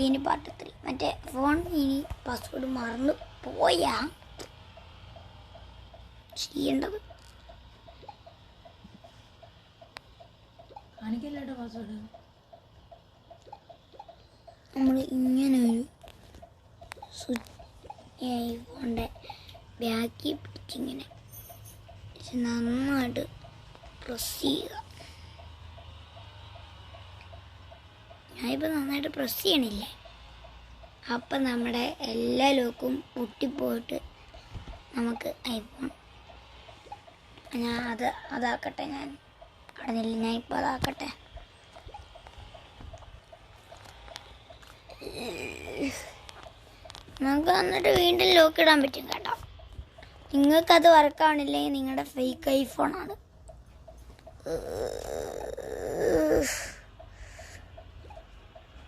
ഇനി പാർട്ട് 3 മറ്റേ ഫോൺ ഇനി പാസ്വേഡ് മറന്നു പോയാ ചെയ്യേണ്ടത്. നമ്മൾ ഇങ്ങനെ ഒരു ഫോണിൻ്റെ ബാക്കിൽ പിടിച്ചിങ്ങനെ നന്നായിട്ട് പ്രസ് ചെയ്യുക. ഞാനിപ്പോൾ നന്നായിട്ട് പ്രസ് ചെയ്യണില്ലേ, അപ്പം നമ്മുടെ എല്ലാ ലോക്കും പൊട്ടിപ്പോയിട്ട് നമുക്ക് ഐഫോൺ ഞാൻ അതാക്കട്ടെ. ഞാൻ കടന്നില്ല, ഞാൻ ഇപ്പോൾ അതാക്കട്ടെ. നമുക്ക് എന്നിട്ട് വീണ്ടും ലോക്ക് ഇടാൻ പറ്റും കേട്ടോ. നിങ്ങൾക്കത് വർക്കാവണില്ലെങ്കിൽ നിങ്ങളുടെ ഫേക്ക് ഐഫോണാണ്.